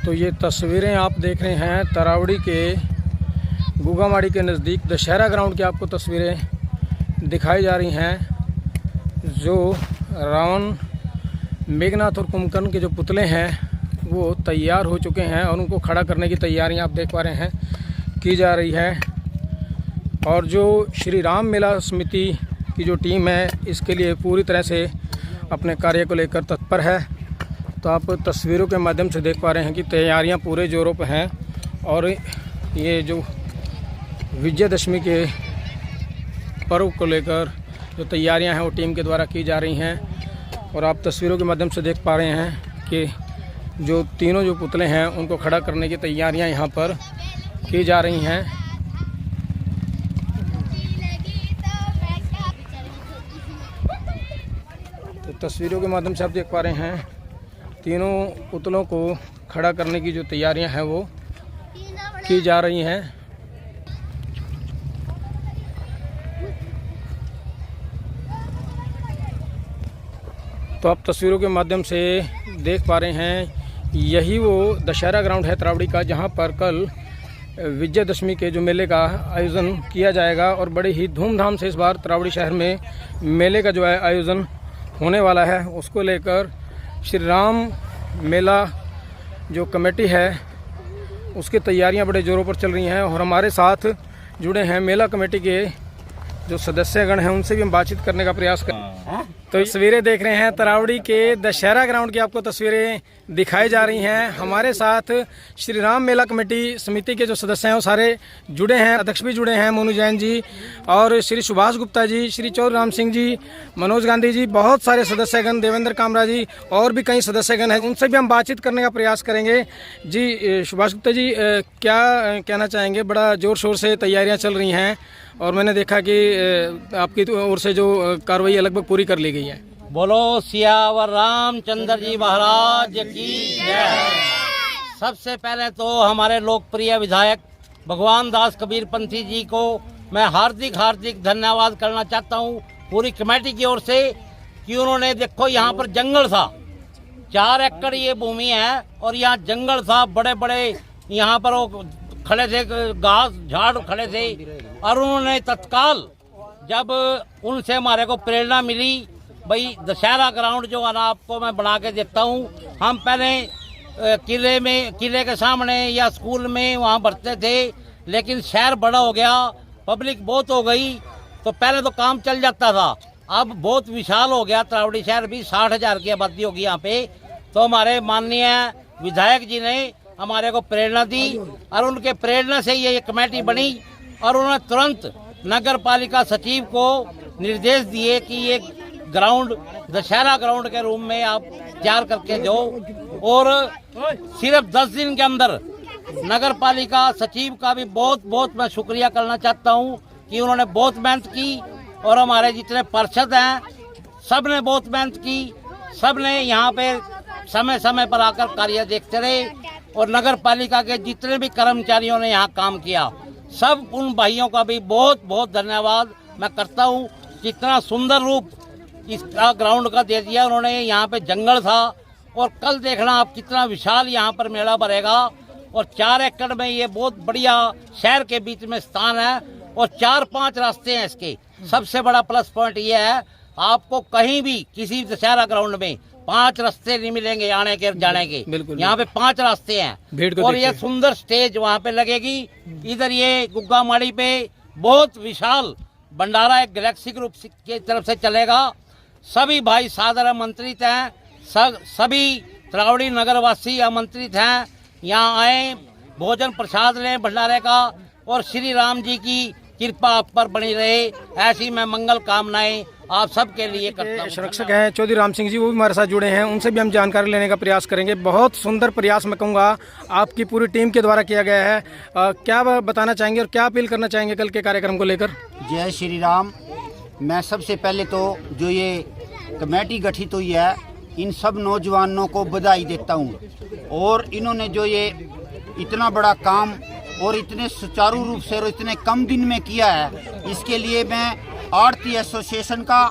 तो ये तस्वीरें आप देख रहे हैं तरावड़ी के गुगामाड़ी के नज़दीक दशहरा ग्राउंड की आपको तस्वीरें दिखाई जा रही हैं। जो रावण, मेघनाथ और कुंभकर्ण के जो पुतले हैं वो तैयार हो चुके हैं और उनको खड़ा करने की तैयारियां आप देख पा रहे हैं की जा रही है। और जो श्री राम मेला समिति की जो टीम है इसके लिए पूरी तरह से अपने कार्य को लेकर तत्पर है। तो आप तस्वीरों के माध्यम से देख पा रहे हैं कि तैयारियां पूरे जोरों पर हैं और ये जो विजयदशमी के पर्व को लेकर जो तैयारियां हैं वो टीम के द्वारा की जा रही हैं। और आप तस्वीरों के माध्यम से देख पा रहे हैं कि जो तीनों जो पुतले हैं उनको खड़ा करने की तैयारियां यहाँ पर की जा रही हैं। तो तस्वीरों के माध्यम से आप देख पा रहे हैं तीनों पुतलों को खड़ा करने की जो तैयारियां हैं वो की जा रही हैं। तो आप तस्वीरों के माध्यम से देख पा रहे हैं यही वो दशहरा ग्राउंड है तरावड़ी का, जहां पर कल विजयदशमी के जो मेले का आयोजन किया जाएगा। और बड़े ही धूमधाम से इस बार तरावड़ी शहर में मेले का जो है आयोजन होने वाला है। उसको लेकर श्री राम मेला जो कमेटी है उसकी तैयारियां बड़े ज़ोरों पर चल रही हैं। और हमारे साथ जुड़े हैं मेला कमेटी के जो सदस्यगण हैं, उनसे भी हम बातचीत करने का प्रयास करें। तो तस्वीरें देख रहे हैं तरावड़ी के दशहरा ग्राउंड की आपको तस्वीरें दिखाई जा रही हैं। हमारे साथ श्री राम मेला कमेटी समिति के जो सदस्य हैं वो सारे जुड़े हैं। अध्यक्ष भी जुड़े हैं, मोनू जैन जी और श्री सुभाष गुप्ता जी, श्री चौधरी राम सिंह जी, मनोज गांधी जी, बहुत सारे सदस्यगण, देवेंद्र कामरा जी और भी कई सदस्यगण हैं। उनसे भी हम बातचीत करने का प्रयास करेंगे। जी सुभाष गुप्ता जी, क्या कहना चाहेंगे? बड़ा ज़ोर शोर से तैयारियाँ चल रही हैं और मैंने देखा कि आपकी ओर से जो कार्रवाई लगभग पूरी कर ली गई है। बोलो सियावर रामचंद्र जी महाराज की जय। सबसे पहले तो हमारे लोकप्रिय विधायक भगवान दास कबीर पंथी जी को मैं हार्दिक धन्यवाद करना चाहता हूँ पूरी कमेटी की ओर से कि उन्होंने, देखो यहाँ पर जंगल था, 4 एकड़ ये भूमि है और यहाँ जंगल था, बड़े बड़े यहाँ पर वो खड़े थे, घास झाड़ खड़े थे। और उन्होंने तत्काल जब उनसे हमारे को प्रेरणा मिली, भाई दशहरा ग्राउंड जो है ना आपको मैं बना के देता हूँ। हम पहले किले के सामने या स्कूल में वहाँ बढ़ते थे, लेकिन शहर बड़ा हो गया, पब्लिक बहुत हो गई, तो पहले तो काम चल जाता था। अब बहुत विशाल हो गया तरावड़ी शहर भी, 60,000 की आबादी होगी यहाँ पे। तो हमारे माननीय विधायक जी ने हमारे को प्रेरणा दी और उनके प्रेरणा से ये कमेटी बनी और उन्होंने तुरंत नगर पालिका सचिव को निर्देश दिए कि ये ग्राउंड दशहरा ग्राउंड के रूम में आप तैयार करके दो। और सिर्फ 10 दिन के अंदर नगर पालिका सचिव का भी बहुत मैं शुक्रिया करना चाहता हूँ कि उन्होंने बहुत मेहनत की और हमारे जितने पार्षद हैं सब ने बहुत मेहनत की, सब ने यहाँ पे समय पर आकर कार्य देखते रहे। और नगर पालिका के जितने भी कर्मचारियों ने यहाँ काम किया, सब उन भाइयों का भी बहुत धन्यवाद मैं करता हूँ। कितना सुंदर रूप इस ग्राउंड का दे दिया उन्होंने। यहाँ पे जंगल था और कल देखना आप कितना विशाल यहाँ पर मेला भरेगा। और 4 एकड़ में ये बहुत बढ़िया शहर के बीच में स्थान है और 4-5 रास्ते हैं इसके। सबसे बड़ा प्लस पॉइंट ये है, आपको कहीं भी किसी दशहरा ग्राउंड में 5 रास्ते नहीं मिलेंगे आने के जाने के, यहाँ पे 5 रास्ते हैं। और ये सुंदर स्टेज वहाँ पे लगेगी। इधर ये गुगामाड़ी पे बहुत विशाल भंडारा एक गैलेक्सी ग्रुप की तरफ से चलेगा। सभी भाई सादर आमंत्रित हैं, सभी तरावड़ी नगरवासी आमंत्रित हैं। यहाँ आए, भोजन प्रसाद लें भंडारे का और श्री राम जी की कृपा आप पर बनी रहे, ऐसी मैं मंगल कामनाएं आप सबके लिए करता हूं। संरक्षक हैं चौधरी राम सिंह जी, वो भी हमारे साथ जुड़े हैं, उनसे भी हम जानकारी लेने का प्रयास करेंगे। बहुत सुंदर प्रयास मैं कहूँगा आपकी पूरी टीम के द्वारा किया गया है। क्या बताना चाहेंगे और क्या अपील करना चाहेंगे कल के कार्यक्रम को लेकर? जय श्री राम। मैं सबसे पहले तो जो ये कमेटी गठित हुई है, इन सब नौजवानों को बधाई देता हूँ। और इन्होंने जो ये इतना बड़ा काम और इतने सुचारू रूप से और इतने कम दिन में किया है, इसके लिए मैं आरती एसोसिएशन का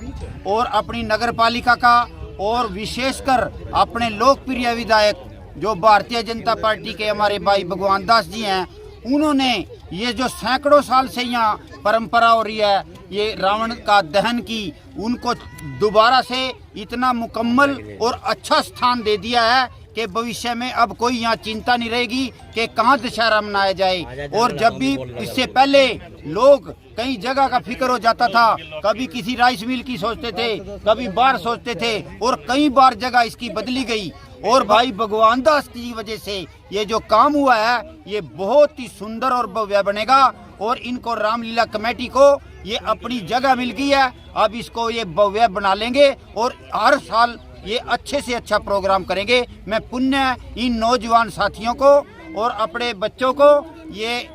और अपनी नगर पालिका का और विशेषकर अपने लोकप्रिय विधायक जो भारतीय जनता पार्टी के हमारे भाई भगवान दास जी हैं, उन्होंने ये जो सैकड़ों साल से यहाँ परंपरा हो रही है ये रावण का दहन की, उनको दोबारा से इतना मुकम्मल और अच्छा स्थान दे दिया है कि भविष्य में अब कोई यहाँ चिंता नहीं रहेगी कि कहाँ दशहरा मनाया जाए। और जब भी इससे पहले लोग कई जगह का फिक्र हो जाता था, कभी किसी राइस मिल की सोचते थे, कभी बाहर सोचते थे, और कई बार जगह इसकी बदली गई। और भाई भगवान दास की वजह से ये जो काम हुआ है ये बहुत ही सुंदर और भव्य बनेगा। और इनको रामलीला कमेटी को ये अपनी जगह मिल गई है, अब इसको ये भव्य बना लेंगे और हर साल ये अच्छे से अच्छा प्रोग्राम करेंगे। मैं पुण्य इन नौजवान साथियों को और अपने बच्चों को ये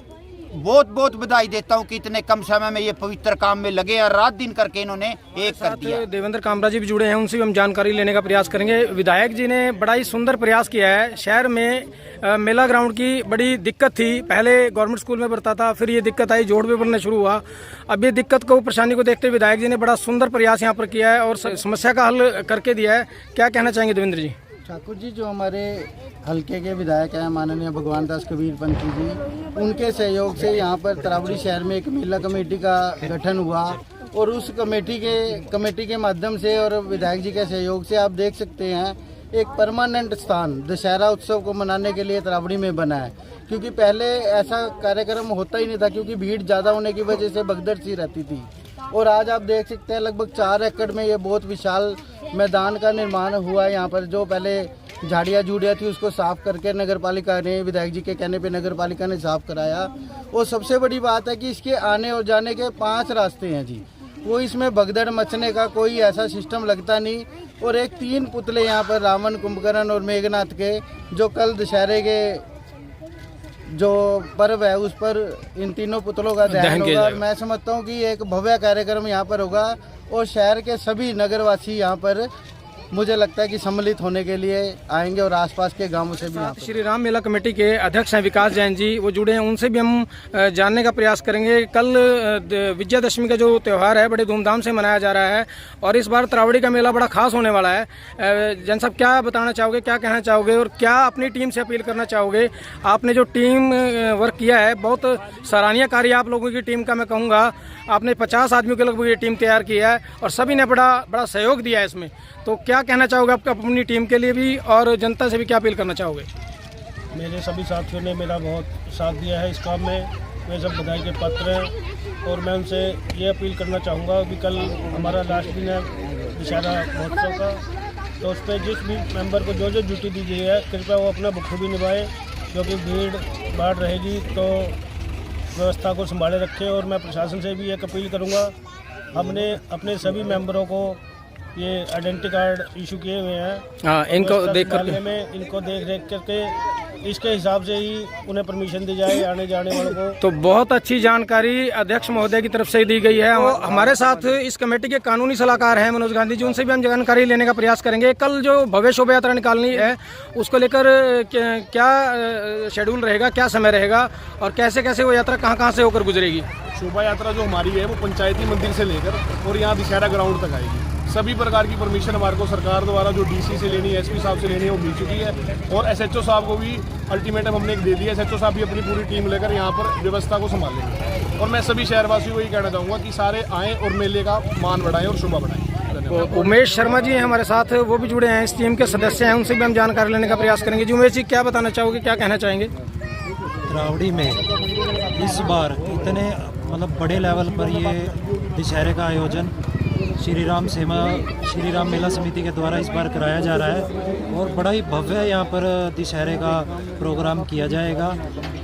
बहुत बहुत बधाई देता हूँ कि इतने कम समय में ये पवित्र काम में लगे और रात दिन करके इन्होंने एक कर दिया। देवेंद्र कामरा जी भी जुड़े हैं, उनसे भी हम जानकारी लेने का प्रयास करेंगे। विधायक जी ने बड़ा ही सुंदर प्रयास किया है। शहर में मेला ग्राउंड की बड़ी दिक्कत थी, पहले गवर्नमेंट स्कूल में बनता था, फिर ये दिक्कत आई, जोड़ में बनना शुरू हुआ। अब ये दिक्कत को, परेशानी को देखते विधायक जी ने बड़ा सुंदर प्रयास यहाँ पर किया है और समस्या का हल करके दिया है। क्या कहना चाहेंगे देवेंद्र जी? ठाकुर जी जो हमारे हल्के के विधायक हैं माननीय भगवान दास कबीर पंथी जी, उनके सहयोग से यहाँ पर तरावड़ी शहर में एक मेला कमेटी का गठन हुआ और उस कमेटी के माध्यम से और विधायक जी के सहयोग से आप देख सकते हैं एक परमानेंट स्थान दशहरा उत्सव को मनाने के लिए तरावड़ी में बना है। क्योंकि पहले ऐसा कार्यक्रम होता ही नहीं था, क्योंकि भीड़ ज़्यादा होने की वजह से भगदड़ सी रहती थी। और आज आप देख सकते हैं लगभग 4 एकड़ में ये बहुत विशाल मैदान का निर्माण हुआ है। यहाँ पर जो पहले झाड़ियाँ जूड़ियाँ थी उसको साफ करके नगर पालिका ने, विधायक जी के कहने पे नगर पालिका ने साफ कराया। और सबसे बड़ी बात है कि इसके आने और जाने के 5 रास्ते हैं जी, वो इसमें भगदड़ मचने का कोई ऐसा सिस्टम लगता नहीं। और एक 3 पुतले यहाँ पर रावण, कुंभकर्ण और मेघनाथ के, जो कल दशहरे के जो पर्व है उस पर इन तीनों पुतलों का दहन होगा। और मैं समझता हूँ कि एक भव्य कार्यक्रम यहाँ पर होगा और शहर के सभी नगरवासी यहाँ पर मुझे लगता है कि सम्मिलित होने के लिए आएंगे और आसपास के गांवों से भी। श्री राम मेला कमेटी के अध्यक्ष हैं विकास जैन जी, वो जुड़े हैं, उनसे भी हम जानने का प्रयास करेंगे। कल विजयादशमी का जो त्यौहार है बड़े धूमधाम से मनाया जा रहा है और इस बार तरावड़ी का मेला बड़ा खास होने वाला है। जैन साहब क्या बताना चाहोगे, क्या कहना चाहोगे और क्या अपनी टीम से अपील करना चाहोगे? आपने जो टीम वर्क किया है बहुत सराहनीय कार्य आप लोगों की टीम का मैं कहूँगा। आपने 50 आदमियों के लगभग ये टीम तैयार की है और सभी ने बड़ा सहयोग दिया है इसमें। तो क्या कहना चाहोगे आपका अपनी टीम के लिए भी और जनता से भी क्या अपील करना चाहोगे? मेरे सभी साथियों ने मेरा बहुत साथ दिया है इस काम में, वे सब बधाई के पात्र हैं। और मैं उनसे ये अपील करना चाहूँगा कि कल हमारा लास्ट दिन है दशहरा महोत्सव का, तो उस पर जिस भी मेंबर को जो ड्यूटी दी गई है कृपया वो अपना बखूबी निभाए, क्योंकि भीड़ भाड़ रहेगी तो व्यवस्था को संभाले रखें। और मैं प्रशासन से भी एक अपील करूँगा, हमने अपने सभी मेंबरों को ये आइडेंटिटी कार्ड इशू किए हुए हैं। हाँ, इनको देख करके इसके हिसाब से ही उन्हें परमिशन दी जाए आने जाने वालों को। तो बहुत अच्छी जानकारी अध्यक्ष महोदय की तरफ से दी गई है। हमारे साथ इस कमेटी के कानूनी सलाहकार हैं मनोज गांधी जी, उनसे भी हम जानकारी लेने का प्रयास करेंगे। कल जो भव्य शोभा यात्रा निकालनी है उसको लेकर क्या शेड्यूल रहेगा, क्या समय रहेगा और कैसे कैसे वो यात्रा कहाँ से होकर गुजरेगी? शोभा यात्रा जो हमारी है वो पंचायती मंदिर से लेकर और यहाँ दशहरा ग्राउंड तक आएगी। सभी प्रकार की परमिशन हमारे को सरकार द्वारा जो डीसी से लेनी है, एसपी साहब से लेनी है, वो मिल चुकी है। और एसएचओ साहब को भी अल्टीमेटम हमने एक दे दिया। एसएचओ साहब भी अपनी पूरी टीम लेकर यहाँ पर व्यवस्था को संभालेंगे। और मैं सभी शहरवासियों को ये कहना चाहूँगा कि सारे आएँ और मेले का मान बढ़ाएं और शोभा बढ़ाएं। तो उमेश शर्मा जी हैं हमारे साथ, वो भी जुड़े हैं, इस टीम के सदस्य हैं, उनसे भी हम जानकारी लेने का प्रयास करेंगे। जी उमेश जी, क्या बताना चाहोगे, क्या कहना चाहेंगे? तरावड़ी में इस बार इतने बड़े लेवल पर ये दशहरे का आयोजन श्री राम मेला समिति के द्वारा इस बार कराया जा रहा है और बड़ा ही भव्य यहाँ पर दशहरे का प्रोग्राम किया जाएगा।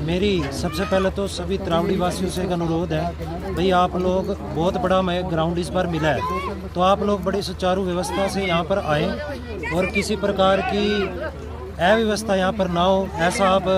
मेरी सबसे पहले तो सभी तरावड़ी वासियों से एक अनुरोध है, भाई आप लोग, बहुत बड़ा हमें ग्राउंड इस बार मिला है, तो आप लोग बड़ी सुचारू व्यवस्था से यहाँ पर आएँ और किसी प्रकार की अव्यवस्था यहाँ पर ना हो, ऐसा आप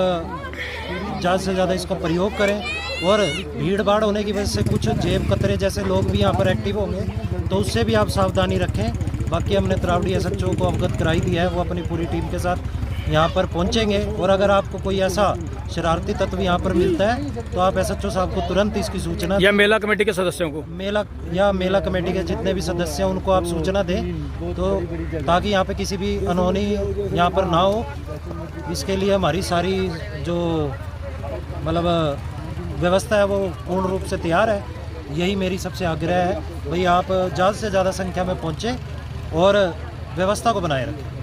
ज़्यादा से ज़्यादा इसका प्रयोग करें। और भीड़ भाड़ होने की वजह से कुछ जेब कतरे जैसे लोग भी यहाँ पर एक्टिव होंगे, तो उससे भी आप सावधानी रखें। बाकी हमने तरावड़ी एसएचओ को अवगत कराई दिया है, वो अपनी पूरी टीम के साथ यहाँ पर पहुँचेंगे। और अगर आपको कोई ऐसा शरारती तत्व यहाँ पर मिलता है तो आप एसएचओ साहब को तुरंत इसकी सूचना, या मेला कमेटी के सदस्यों को, मेला कमेटी के जितने भी सदस्य हैं उनको आप सूचना दें, तो ताकि यहाँ पे किसी भी अनहोनी यहाँ पर ना हो। इसके लिए हमारी सारी जो मतलब व्यवस्था है वो पूर्ण रूप से तैयार है। यही मेरी सबसे आग्रह है, भाई आप ज़्यादा से ज़्यादा संख्या में पहुँचें और व्यवस्था को बनाए रखें।